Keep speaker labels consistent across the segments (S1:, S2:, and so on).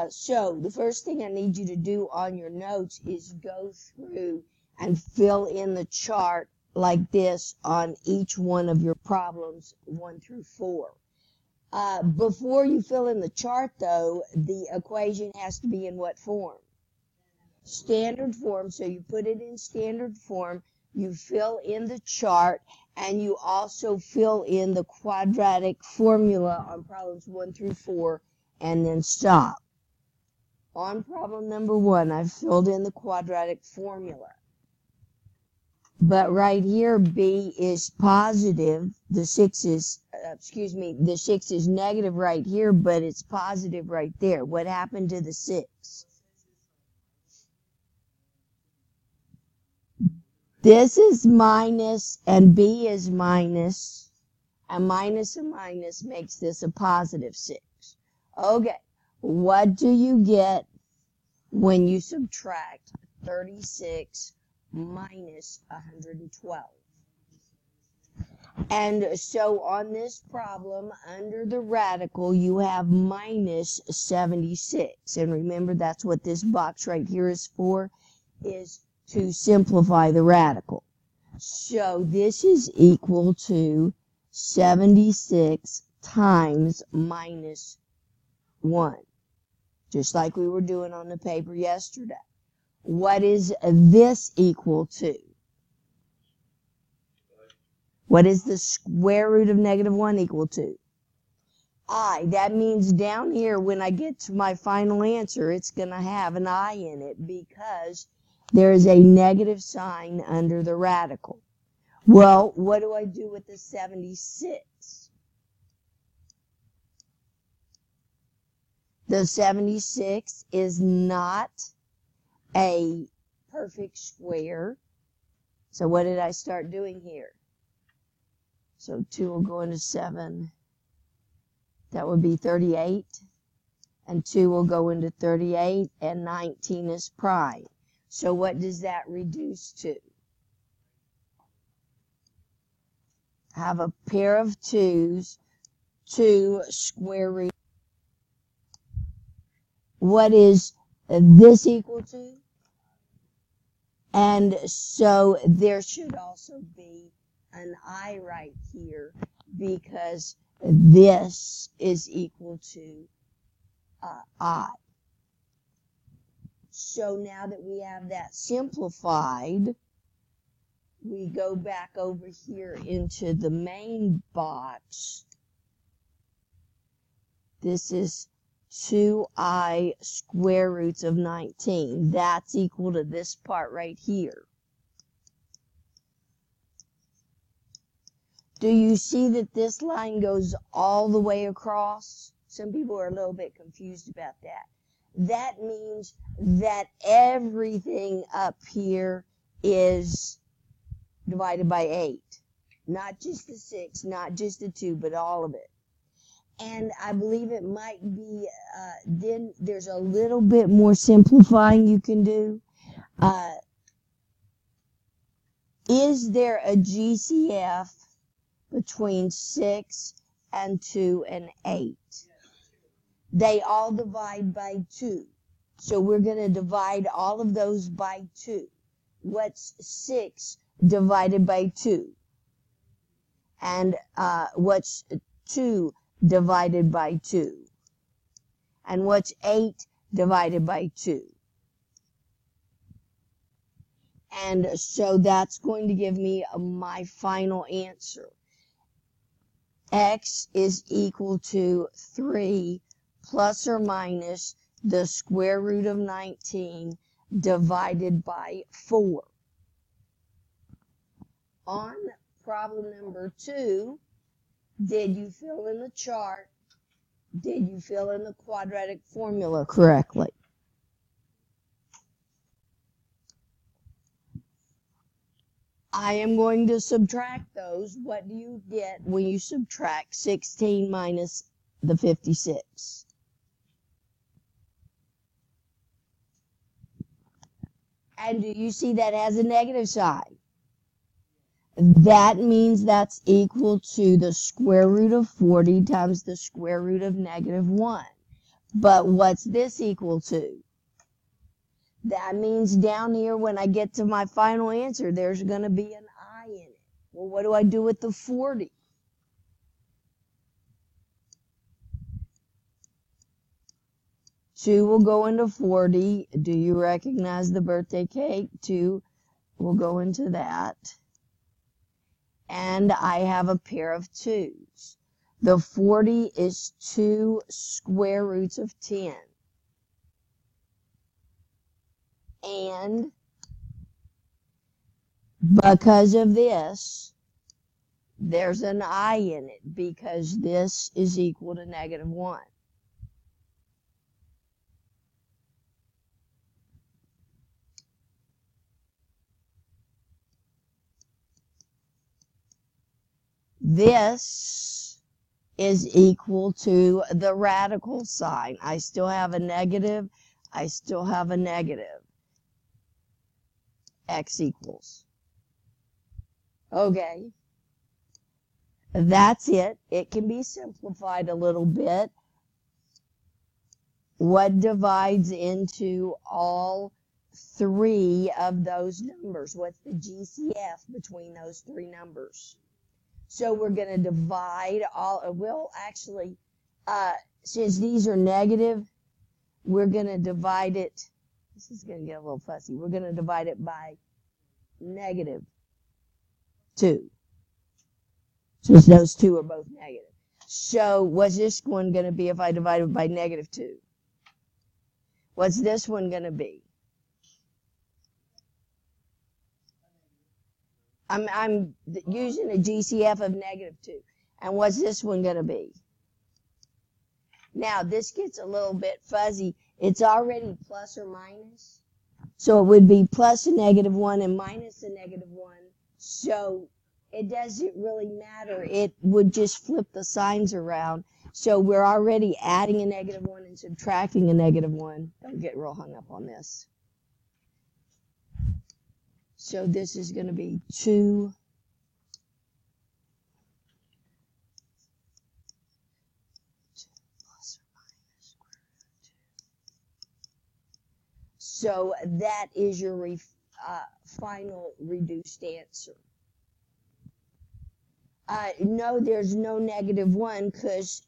S1: So the first thing I need you to do on your notes is go through and fill in the chart like this on each one of your problems 1 through 4. Before you fill in the chart, though, the equation has to be in what form? Standard form. So you put it in standard form, you fill in the chart, and you also fill in the quadratic formula on problems 1 through 4, and then stop. On problem number 1, I've filled in the quadratic formula. But right here, B is positive. The 6 is, the 6 is negative right here, but it's positive right there. What happened to the 6? This is minus, and B is minus, and minus makes this a positive 6. Okay, what do you get when you subtract 36 minus 112? And so on this problem, under the radical, you have minus 76. And remember, that's what this box right here is for, is to simplify the radical. So this is equal to 76 times minus 1, just like we were doing on the paper yesterday. What is this equal to? What is the square root of negative 1 equal to? I. That means down here, when I get to my final answer, it's going to have an I in it because there is a negative sign under the radical. Well, what do I do with the 76? The 76 is not a perfect square. So what did I start doing here? So 2 will go into 7. That would be 38. And 2 will go into 38, and 19 is prime. So what does that reduce to? Have a pair of 2's, 2 square root. What is this equal to? And so there should also be an I right here because this is equal to I. So now that we have that simplified, we go back over here into the main box. This is 2I square roots of 19. That's equal to this part right here. Do you see that this line goes all the way across? Some people are a little bit confused about that. That means that everything up here is divided by 8. Not just the 6, not just the 2, but all of it. And I believe it might be, then there's a little bit more simplifying you can do. Is there a GCF between 6 and 2 and 8? They all divide by 2. So we're going to divide all of those by 2. What's 6 divided by 2? And what's 2 divided by 2? And what's 8 divided by 2? And so that's going to give me my final answer. X is equal to 3 plus or minus the square root of 19 divided by 4. On problem number 2, did you fill in the chart? Did you fill in the quadratic formula correctly? I am going to subtract those. What do you get when you subtract 16 minus the 56? And do you see that has a negative sign? That means that's equal to the square root of 40 times the square root of negative 1. But what's this equal to? That means down here when I get to my final answer, there's going to be an I in it. Well, what do I do with the 40? Two will go into 40. Do you recognize the birthday cake? 2 will go into that. And I have a pair of 2's. The 40 is 2 square roots of 10. And because of this, there's an I in it because this is equal to -1. This is equal to the radical sign. I still have a negative. I still have a negative. X equals. Okay. That's it. It can be simplified a little bit. What divides into all 3 of those numbers? What's the GCF between those 3 numbers? So we're going to divide all, well, actually, since these are negative, we're going to divide it. This is going to get a little fussy. We're going to divide it by -2. Since those 2 are both negative. So what's this one going to be if I divide it by -2? What's this one going to be? I'm using a GCF of -2. And what's this one going to be? Now, this gets a little bit fuzzy. It's already plus or minus. So it would be plus a -1 and minus a -1. So it doesn't really matter. It would just flip the signs around. So we're already adding a -1 and subtracting a -1. Don't get real hung up on this. So this is going to be 2 plus or minus square root 2. So that is your final reduced answer. No, there's no -1 because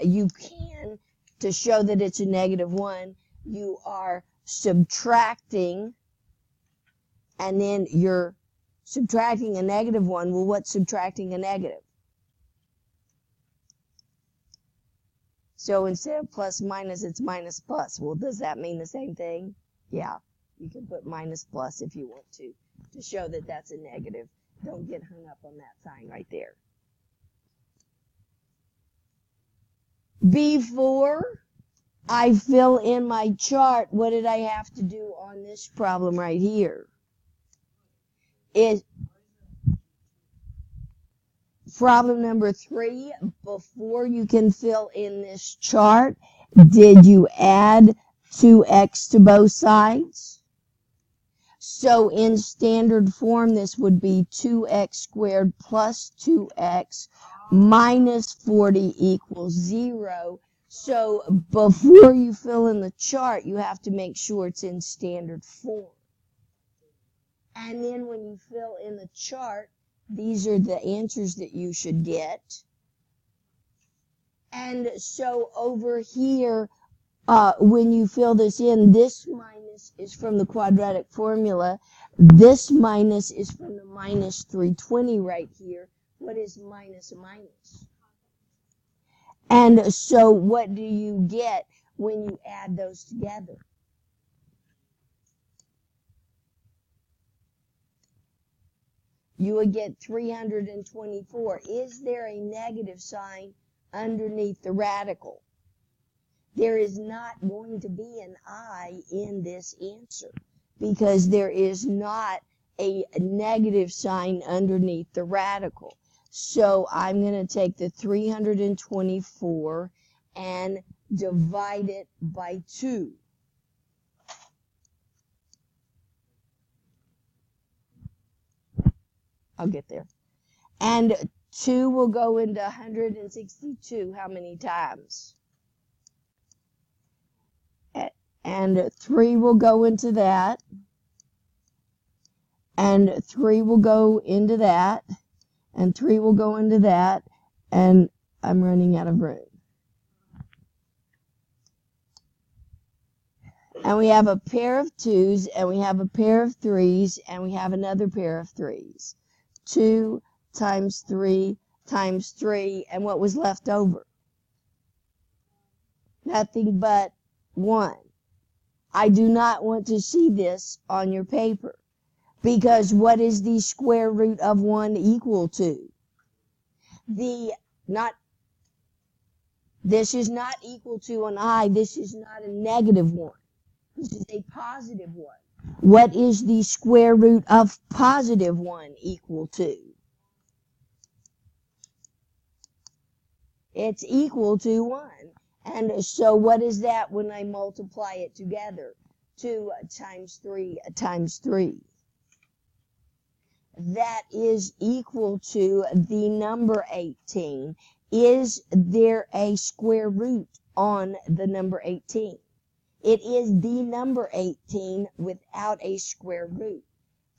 S1: you can, to show that it's a -1, you are subtracting. And then you're subtracting a -1. Well, what's subtracting a negative? So instead of plus minus, it's minus plus. Well, does that mean the same thing? Yeah, you can put minus plus if you want to show that that's a negative. Don't get hung up on that sign right there. Before I fill in my chart, what did I have to do on this problem right here? Is problem number 3, before you can fill in this chart, did you add 2x to both sides? So in standard form, this would be 2x squared plus 2x minus 40 equals 0. So before you fill in the chart, you have to make sure it's in standard form. And then when you fill in the chart, these are the answers that you should get. And so over here, when you fill this in, this minus is from the quadratic formula. This minus is from the minus 320 right here. What is minus a minus? And so what do you get when you add those together? You would get 324. Is there a negative sign underneath the radical? There is not going to be an I in this answer because there is not a negative sign underneath the radical. So I'm going to take the 324 and divide it by 2. I'll get there. And 2 will go into 162 how many times? and 3 will go into that, and 3 will go into that, and 3 will go into that, and I'm running out of room. And we have a pair of 2's, and we have a pair of 3's, and we have another pair of 3's. 2 times 3 times 3, and what was left over? Nothing but 1. I do not want to see this on your paper, because what is the square root of 1 equal to? This is not equal to an I. This is not a negative 1. This is a positive 1. What is the square root of positive 1 equal to? It's equal to 1. And so what is that when I multiply it together? 2 times 3 times 3. That is equal to the number 18. Is there a square root on the number 18? It is the number 18 without a square root.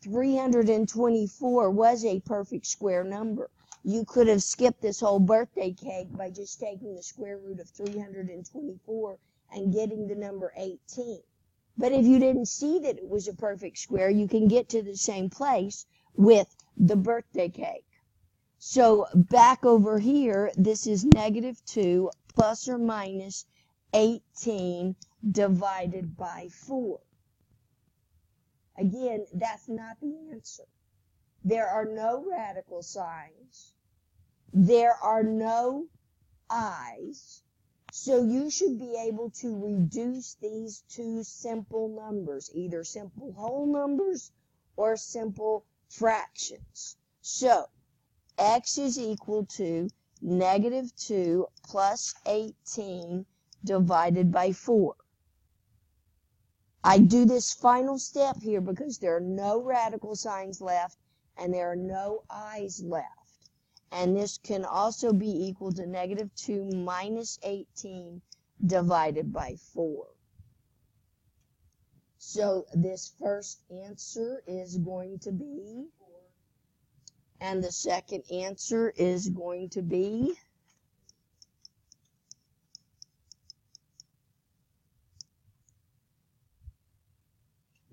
S1: 324 was a perfect square number. You could have skipped this whole birthday cake by just taking the square root of 324 and getting the number 18. But if you didn't see that it was a perfect square, you can get to the same place with the birthday cake. So back over here, this is -2 plus or minus 18 divided by 4. Again, that's not the answer. There are no radical signs. There are no i's. So you should be able to reduce these two simple numbers, either simple whole numbers or simple fractions. So x is equal to -2 plus 18 divided by 4. I do this final step here because there are no radical signs left and there are no i's left. And this can also be equal to -2 minus 18 divided by 4. So this first answer is going to be 4. And the second answer is going to be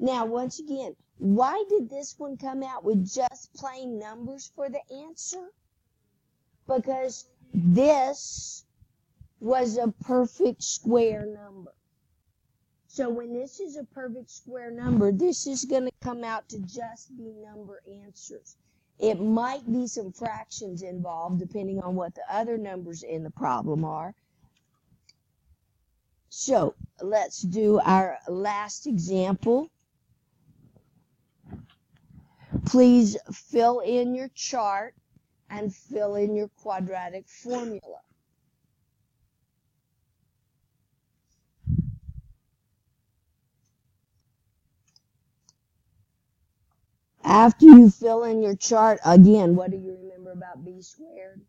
S1: Now, once again, why did this one come out with just plain numbers for the answer? Because this was a perfect square number. So when this is a perfect square number, this is going to come out to just be number answers. It might be some fractions involved, depending on what the other numbers in the problem are. So let's do our last example. Please fill in your chart and fill in your quadratic formula. After you fill in your chart, again, what do you remember about b squared?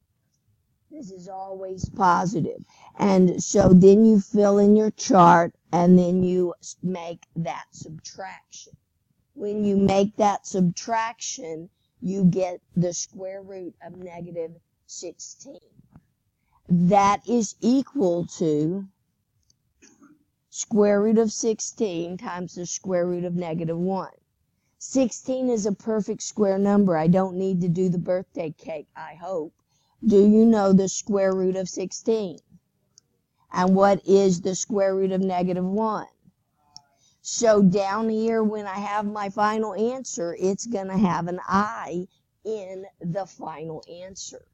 S1: This is always positive. And so then you fill in your chart and then you make that subtraction. When you make that subtraction, you get the square root of -16. That is equal to square root of 16 times the square root of -1. 16 is a perfect square number. I don't need to do the birthday cake, I hope. Do you know the square root of 16? And what is the square root of -1? So down here, when I have my final answer, it's going to have an I in the final answer.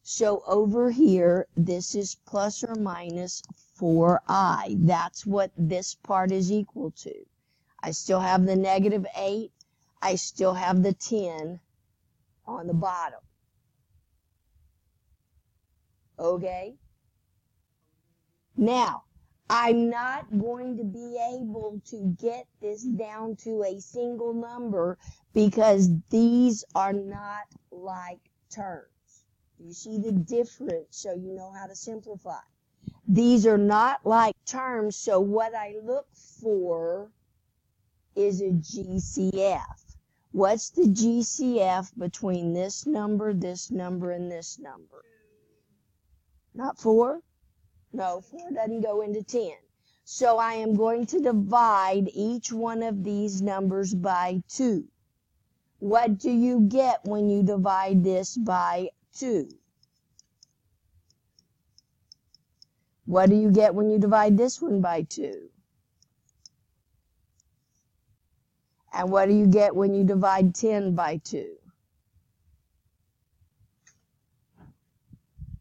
S1: So over here, this is plus or minus 4i. That's what this part is equal to. I still have the -8. I still have the 10 on the bottom. Okay? Now, I'm not going to be able to get this down to a single number because these are not like terms. You see the difference so you know how to simplify. These are not like terms, so what I look for is a GCF. What's the GCF between this number, and this number? Not 4? No, 4 doesn't go into 10. So I am going to divide each one of these numbers by 2. What do you get when you divide this by 2? What do you get when you divide this one by 2? And what do you get when you divide 10 by 2?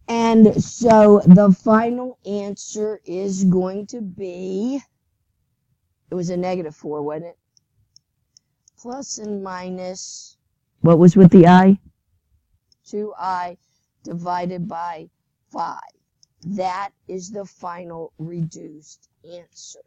S1: And so the final answer is going to be, it was a -4, wasn't it? Plus and minus, what was with the I? 2I divided by 5. That is the final reduced answer.